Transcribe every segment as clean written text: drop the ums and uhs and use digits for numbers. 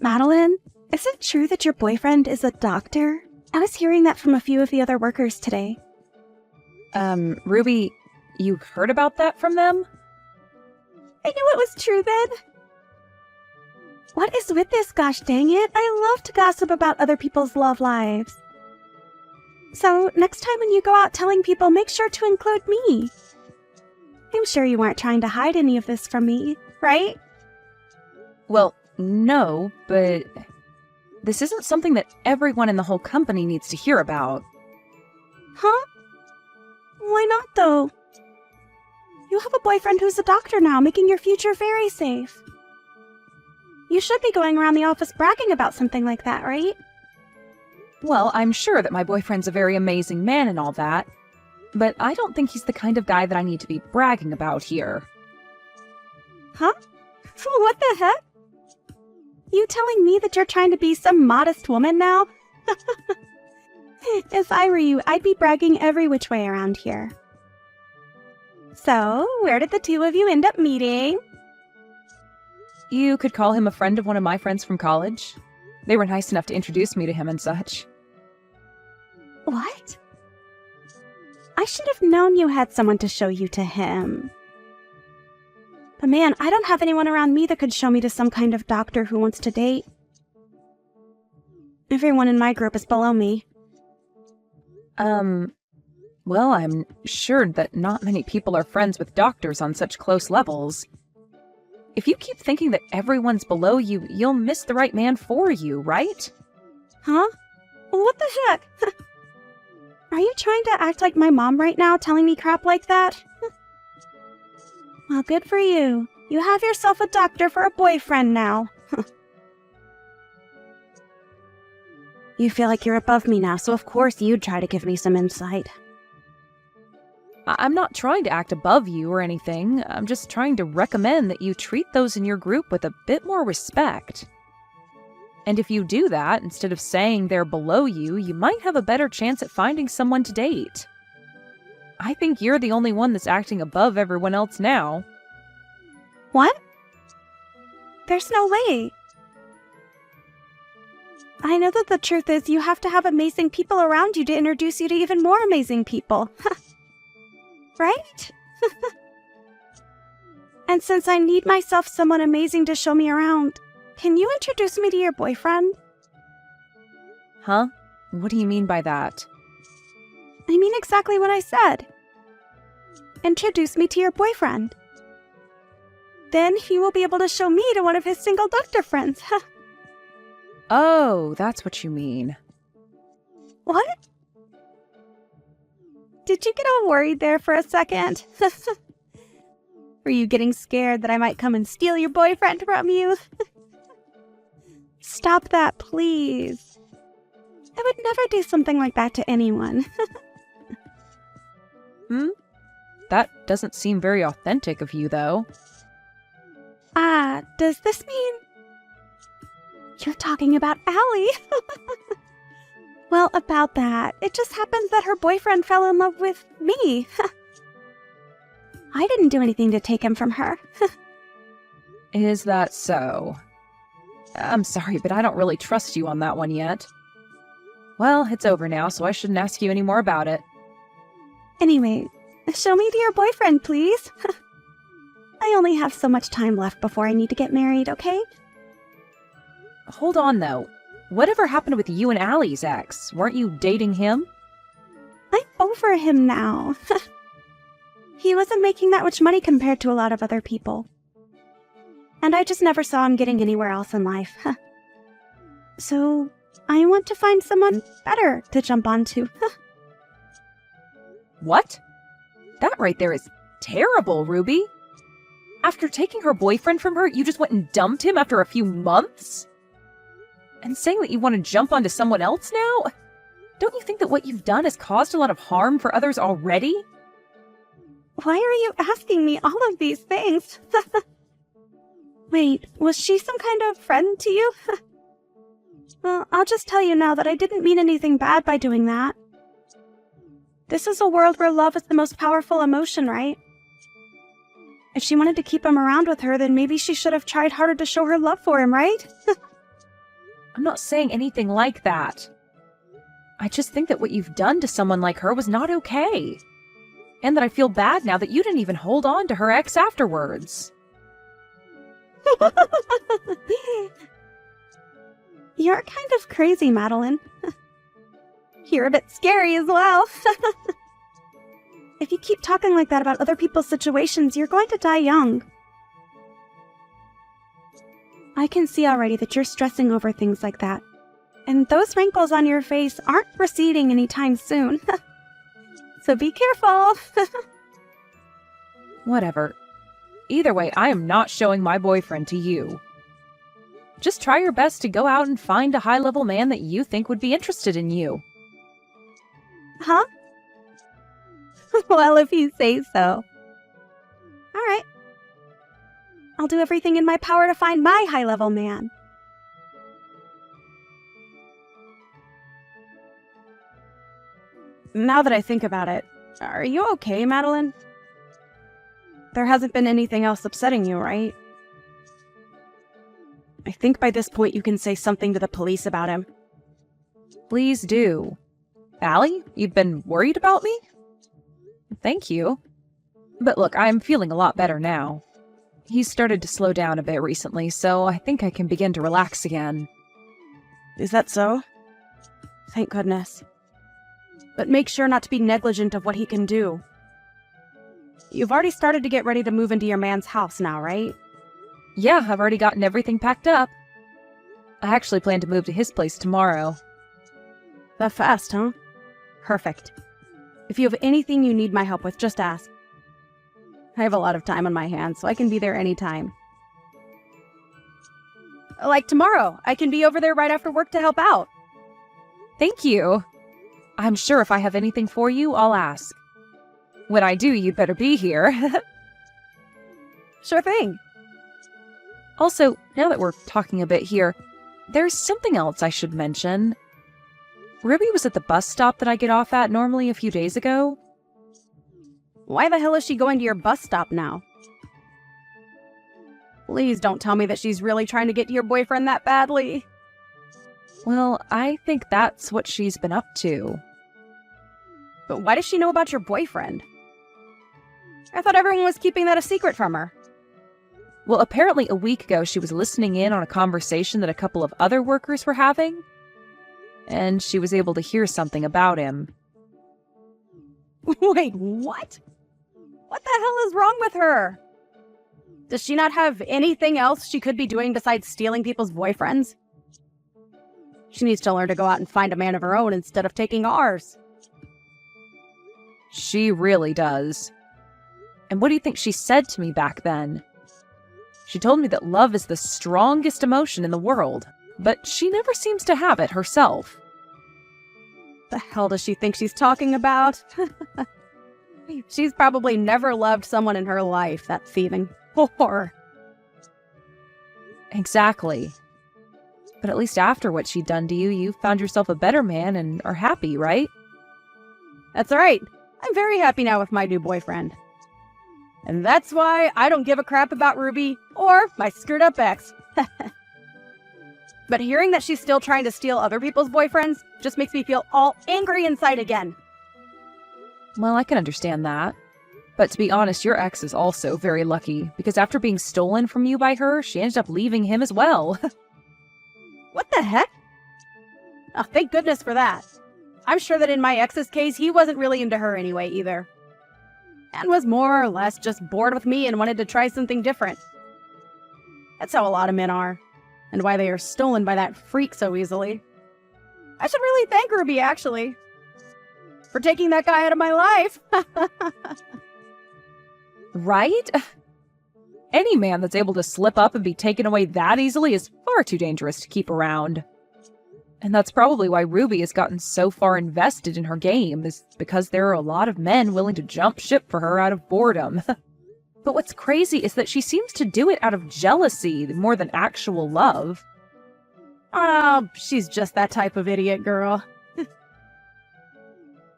Madeline, is it true that your boyfriend is a doctor? I was hearing that from a few of the other workers today. Ruby, you heard about that from them? I knew it was true then. What is with this, gosh dang it? I love to gossip about other people's love lives. So, next time when you go out telling people, make sure to include me. I'm sure you weren't trying to hide any of this from me, right? Well, no, but this isn't something that everyone in the whole company needs to hear about. Huh? Why not, though? You have a boyfriend who's a doctor now, making your future very safe. You should be going around the office bragging about something like that, right? Well, I'm sure that my boyfriend's a very amazing man and all that, but I don't think he's the kind of guy that I need to be bragging about here. Huh? What the heck? You telling me that you're trying to be some modest woman now? If I were you, I'd be bragging every which way around here. So, where did the two of you end up meeting? You could call him a friend of one of my friends from college. They were nice enough to introduce me to him and such. What? I should have known you had someone to show you to him. But man, I don't have anyone around me that could show me to some kind of doctor who wants to date. Everyone in my group is below me. Well, I'm sure that not many people are friends with doctors on such close levels. If you keep thinking that everyone's below you, you'll miss the right man for you, right? Huh? What the heck? Are you trying to act like my mom right now, telling me crap like that? Well, good for you. You have yourself a doctor for a boyfriend now. You feel like you're above me now, so of course you'd try to give me some insight. I'm not trying to act above you or anything. I'm just trying to recommend that you treat those in your group with a bit more respect. And if you do that, instead of saying they're below you, you might have a better chance at finding someone to date. I think you're the only one that's acting above everyone else now. What? There's no way. I know that the truth is you have to have amazing people around you to introduce you to even more amazing people. Right? And since I need myself someone amazing to show me around, can you introduce me to your boyfriend? Huh? What do you mean by that? I mean exactly what I said. Introduce me to your boyfriend. Then he will be able to show me to one of his single doctor friends. Oh, that's what you mean. What? Did you get all worried there for a second? Were you getting scared that I might come and steal your boyfriend from you? Stop that, please. I would never do something like that to anyone. That doesn't seem very authentic of you, though. Does this mean... You're talking about Allie? Well, about that, it just happens that her boyfriend fell in love with me. I didn't do anything to take him from her. Is that so? I'm sorry, but I don't really trust you on that one yet. Well, it's over now, so I shouldn't ask you any more about it. Anyway, show me to your boyfriend, please. I only have so much time left before I need to get married, okay? Hold on, though. Whatever happened with you and Allie's ex? Weren't you dating him? I'm over him now. He wasn't making that much money compared to a lot of other people. And I just never saw him getting anywhere else in life. So, I want to find someone better to jump onto. What? That right there is terrible, Ruby. After taking her boyfriend from her, you just went and dumped him after a few months? And saying that you want to jump onto someone else now? Don't you think that what you've done has caused a lot of harm for others already? Why are you asking me all of these things? Wait, was she some kind of friend to you? Well, I'll just tell you now that I didn't mean anything bad by doing that. This is a world where love is the most powerful emotion, right? If she wanted to keep him around with her, then maybe she should have tried harder to show her love for him, right? I'm not saying anything like that. I just think that what you've done to someone like her was not okay. And that I feel bad now that you didn't even hold on to her ex afterwards. You're kind of crazy, Madeline. You're a bit scary as well. If you keep talking like that about other people's situations, you're going to die young. I can see already that you're stressing over things like that. And those wrinkles on your face aren't receding anytime soon. So be careful. Whatever. Either way, I am not showing my boyfriend to you. Just try your best to go out and find a high-level man that you think would be interested in you. Huh? Well, if you say so. All right. I'll do everything in my power to find my high-level man. Now that I think about it, are you okay, Madeline? There hasn't been anything else upsetting you, right? I think by this point you can say something to the police about him. Please do. Allie, you've been worried about me? Thank you. But look, I'm feeling a lot better now. He's started to slow down a bit recently, so I think I can begin to relax again. Is that so? Thank goodness. But make sure not to be negligent of what he can do. You've already started to get ready to move into your man's house now, right? Yeah, I've already gotten everything packed up. I actually plan to move to his place tomorrow. That fast, huh? Perfect. If you have anything you need my help with, just ask. I have a lot of time on my hands, so I can be there anytime. Like tomorrow, I can be over there right after work to help out. Thank you. I'm sure if I have anything for you, I'll ask. When I do, you'd better be here. Sure thing. Also, now that we're talking a bit here, there's something else I should mention. Ruby was at the bus stop that I get off at normally a few days ago. Why the hell is she going to your bus stop now? Please don't tell me that she's really trying to get to your boyfriend that badly. Well, I think that's what she's been up to. But why does she know about your boyfriend? I thought everyone was keeping that a secret from her. Well, apparently a week ago she was listening in on a conversation that a couple of other workers were having, and she was able to hear something about him. Wait, what? What the hell is wrong with her? Does she not have anything else she could be doing besides stealing people's boyfriends? She needs to learn to go out and find a man of her own instead of taking ours. She really does. And what do you think she said to me back then? She told me that love is the strongest emotion in the world, but she never seems to have it herself. The hell does she think she's talking about? She's probably never loved someone in her life, that thieving whore. Exactly. But at least after what she'd done to you, you found yourself a better man and are happy, right? That's right. I'm very happy now with my new boyfriend. And that's why I don't give a crap about Ruby or my screwed-up ex. But hearing that she's still trying to steal other people's boyfriends just makes me feel all angry inside again. Well, I can understand that. But to be honest, your ex is also very lucky, because after being stolen from you by her, she ended up leaving him as well. What the heck? Oh, thank goodness for that. I'm sure that in my ex's case, he wasn't really into her anyway either. And was more or less just bored with me and wanted to try something different. That's how a lot of men are, and why they are stolen by that freak so easily. I should really thank Ruby, actually, for taking that guy out of my life. Right? Any man that's able to slip up and be taken away that easily is far too dangerous to keep around. And that's probably why Ruby has gotten so far invested in her game, is because there are a lot of men willing to jump ship for her out of boredom. But what's crazy is that she seems to do it out of jealousy more than actual love. Oh, she's just that type of idiot girl.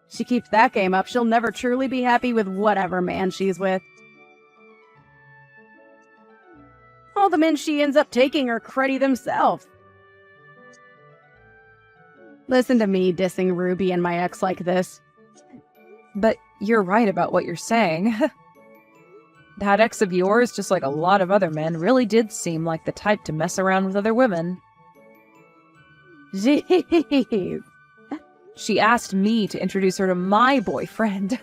She keeps that game up, she'll never truly be happy with whatever man she's with. All the men she ends up taking are cruddy themselves. Listen to me dissing Ruby and my ex like this. But you're right about what you're saying. That ex of yours, just like a lot of other men, really did seem like the type to mess around with other women. Jeez. She asked me to introduce her to my boyfriend.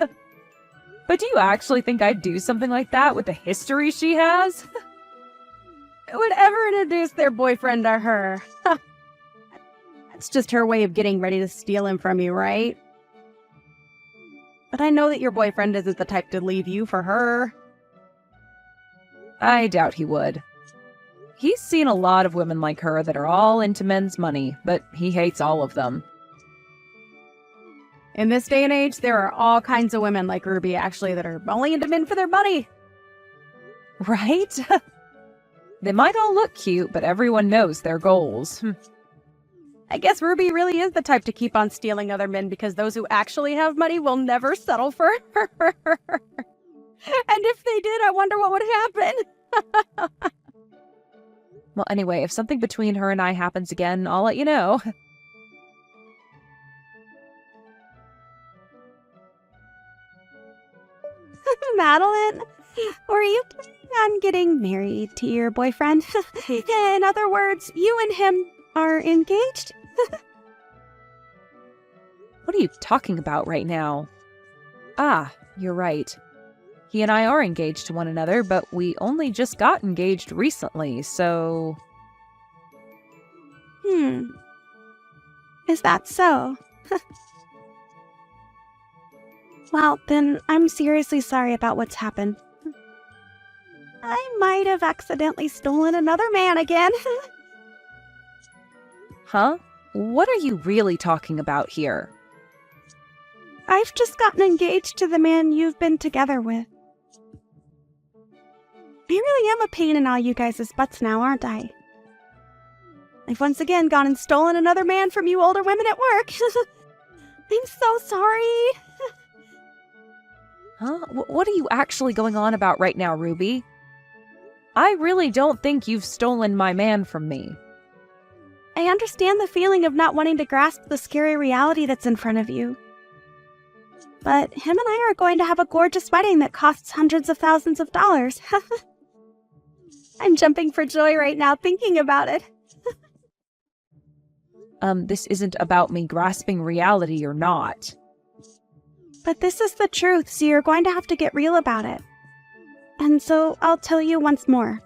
But do you actually think I'd do something like that with the history she has? Would ever introduce their boyfriend to her? That's just her way of getting ready to steal him from you, right? But I know that your boyfriend isn't the type to leave you for her. I doubt he would. He's seen a lot of women like her that are all into men's money, but he hates all of them. In this day and age, there are all kinds of women like Ruby, actually, that are only into men for their money. Right? They might all look cute, but everyone knows their goals. I guess Ruby really is the type to keep on stealing other men because those who actually have money will never settle for her. And if they did, I wonder what would happen. Well, anyway, if something between her and I happens again, I'll let you know. Madeline, were you planning on getting married to your boyfriend? In other words, you and him are engaged? What are you talking about right now? Ah, you're right. He and I are engaged to one another, but we only just got engaged recently, so... Is that so? Well, then I'm seriously sorry about what's happened. I might have accidentally stolen another man again. Huh? What are you really talking about here? I've just gotten engaged to the man you've been together with. I really am a pain in all you guys' butts now, aren't I? I've once again gone and stolen another man from you older women at work. I'm so sorry. Huh? What are you actually going on about right now, Ruby? I really don't think you've stolen my man from me. I understand the feeling of not wanting to grasp the scary reality that's in front of you. But him and I are going to have a gorgeous wedding that costs hundreds of thousands of dollars. I'm jumping for joy right now thinking about it. This isn't about me grasping reality or not. But this is the truth, so you're going to have to get real about it. And so I'll tell you once more.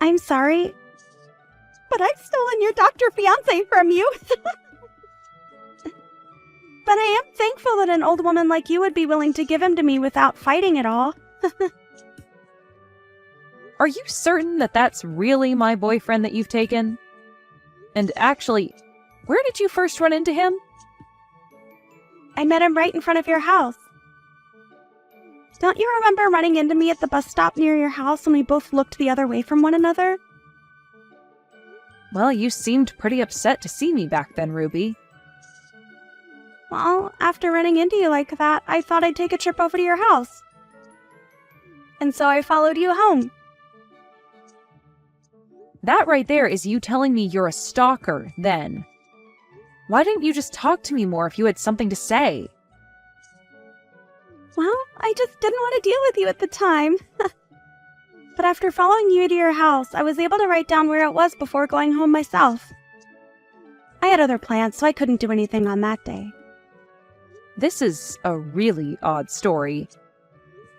I'm sorry, but I've stolen your doctor fiancé from you. But I am thankful that an old woman like you would be willing to give him to me without fighting at all. Are you certain that that's really my boyfriend that you've taken? And actually, where did you first run into him? I met him right in front of your house. Don't you remember running into me at the bus stop near your house when we both looked the other way from one another? Well, you seemed pretty upset to see me back then, Ruby. Well, after running into you like that, I thought I'd take a trip over to your house. And so I followed you home. That right there is you telling me you're a stalker, then. Why didn't you just talk to me more if you had something to say? Well, I just didn't want to deal with you at the time. But after following you to your house, I was able to write down where it was before going home myself. I had other plans, so I couldn't do anything on that day. This is a really odd story.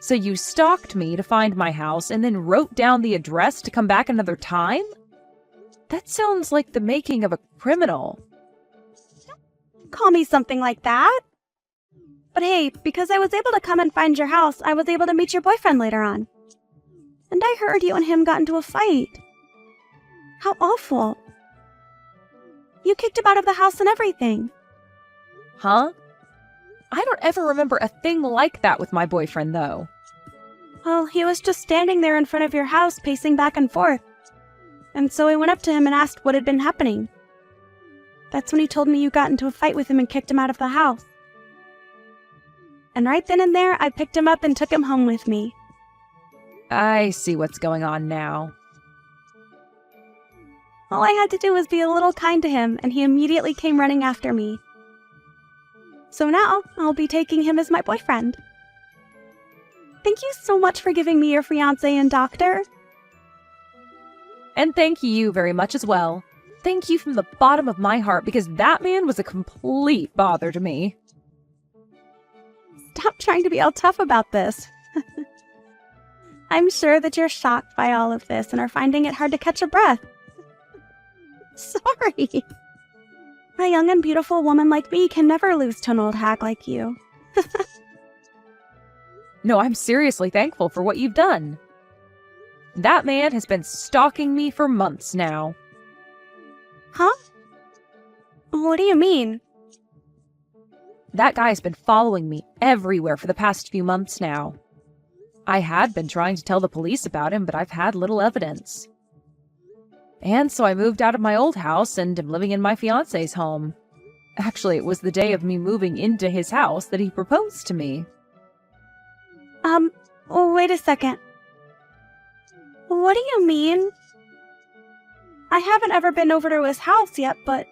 So you stalked me to find my house and then wrote down the address to come back another time? That sounds like the making of a criminal. Call me something like that. But hey, because I was able to come and find your house, I was able to meet your boyfriend later on. And I heard you and him got into a fight. How awful. You kicked him out of the house and everything. Huh? I don't ever remember a thing like that with my boyfriend, though. Well, he was just standing there in front of your house, pacing back and forth. And so I went up to him and asked what had been happening. That's when he told me you got into a fight with him and kicked him out of the house. And right then and there, I picked him up and took him home with me. I see what's going on now. All I had to do was be a little kind to him, and he immediately came running after me. So now, I'll be taking him as my boyfriend. Thank you so much for giving me your fiancé and doctor. And thank you very much as well. Thank you from the bottom of my heart, because that man was a complete bother to me. Stop trying to be all tough about this. I'm sure that you're shocked by all of this and are finding it hard to catch a breath. Sorry. A young and beautiful woman like me can never lose to an old hag like you. No, I'm seriously thankful for what you've done. That man has been stalking me for months now. Huh? What do you mean? That guy's been following me everywhere for the past few months now. I had been trying to tell the police about him, but I've had little evidence. And so I moved out of my old house and am living in my fiancé's home. Actually, it was the day of me moving into his house that he proposed to me. Wait a second. What do you mean? I haven't ever been over to his house yet, but...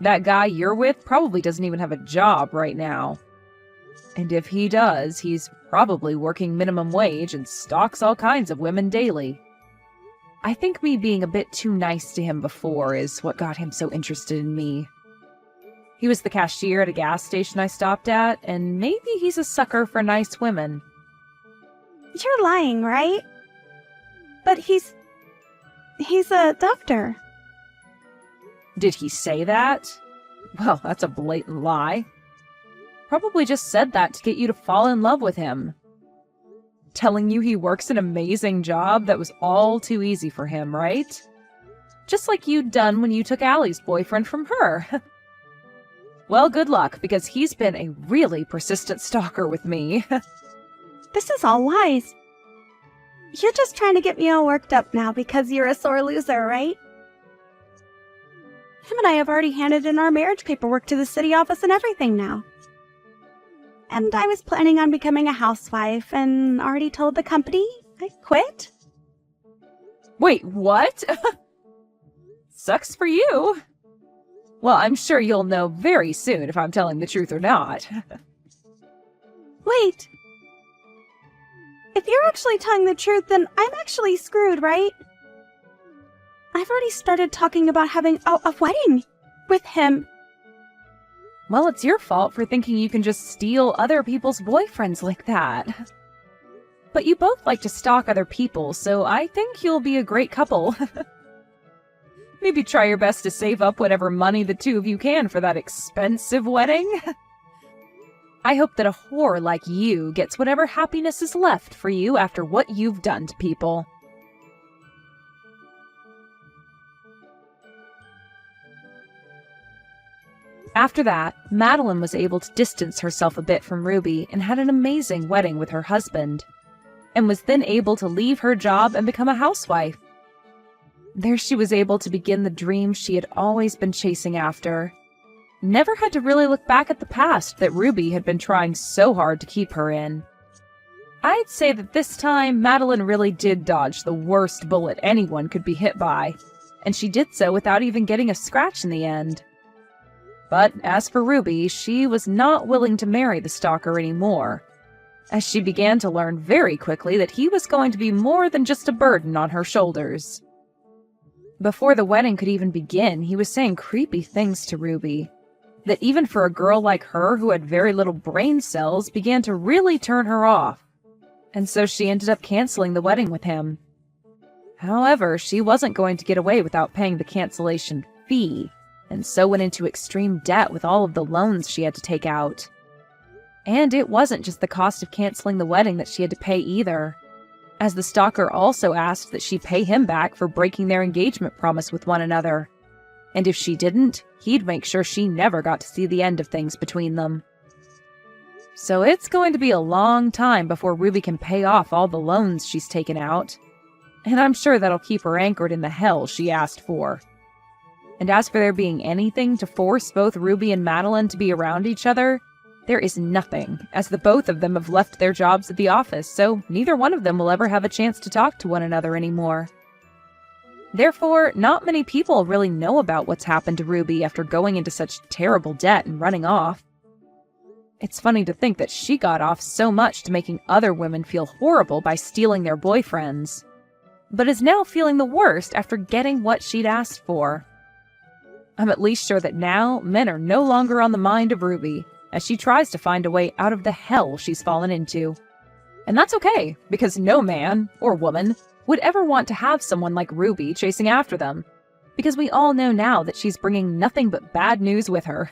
That guy you're with probably doesn't even have a job right now. And if he does, he's probably working minimum wage and stalks all kinds of women daily. I think me being a bit too nice to him before is what got him so interested in me. He was the cashier at a gas station I stopped at, and maybe he's a sucker for nice women. You're lying, right? But he's a doctor. Did he say that? Well, that's a blatant lie. Probably just said that to get you to fall in love with him. Telling you he works an amazing job that was all too easy for him, right? Just like you'd done when you took Allie's boyfriend from her. Well, good luck, because he's been a really persistent stalker with me. This is all lies. You're just trying to get me all worked up now because you're a sore loser, right? Him and I have already handed in our marriage paperwork to the city office and everything now. And I was planning on becoming a housewife and already told the company I quit. Wait, what? Sucks for you. Well, I'm sure you'll know very soon if I'm telling the truth or not. Wait. If you're actually telling the truth, then I'm actually screwed, right? I've already started talking about having a wedding with him. Well, it's your fault for thinking you can just steal other people's boyfriends like that. But you both like to stalk other people, so I think you'll be a great couple. Maybe try your best to save up whatever money the two of you can for that expensive wedding. I hope that a whore like you gets whatever happiness is left for you after what you've done to people. After that, Madeline was able to distance herself a bit from Ruby and had an amazing wedding with her husband, and was then able to leave her job and become a housewife. There she was able to begin the dream she had always been chasing after. Never had to really look back at the past that Ruby had been trying so hard to keep her in. I'd say that this time, Madeline really did dodge the worst bullet anyone could be hit by, and she did so without even getting a scratch in the end. But as for Ruby, she was not willing to marry the stalker anymore, as she began to learn very quickly that he was going to be more than just a burden on her shoulders. Before the wedding could even begin, he was saying creepy things to Ruby, that even for a girl like her who had very little brain cells began to really turn her off, and so she ended up canceling the wedding with him. However, she wasn't going to get away without paying the cancellation fee, and so went into extreme debt with all of the loans she had to take out. And it wasn't just the cost of canceling the wedding that she had to pay either, as the stalker also asked that she pay him back for breaking their engagement promise with one another. And if she didn't, he'd make sure she never got to see the end of things between them. So it's going to be a long time before Ruby can pay off all the loans she's taken out, and I'm sure that'll keep her anchored in the hell she asked for. And as for there being anything to force both Ruby and Madeline to be around each other, there is nothing, as the both of them have left their jobs at the office, so neither one of them will ever have a chance to talk to one another anymore. Therefore, not many people really know about what's happened to Ruby after going into such terrible debt and running off. It's funny to think that she got off so much to making other women feel horrible by stealing their boyfriends, but is now feeling the worst after getting what she'd asked for. I'm at least sure that now men are no longer on the mind of Ruby as she tries to find a way out of the hell she's fallen into. And that's okay, because no man, or woman, would ever want to have someone like Ruby chasing after them, because we all know now that she's bringing nothing but bad news with her.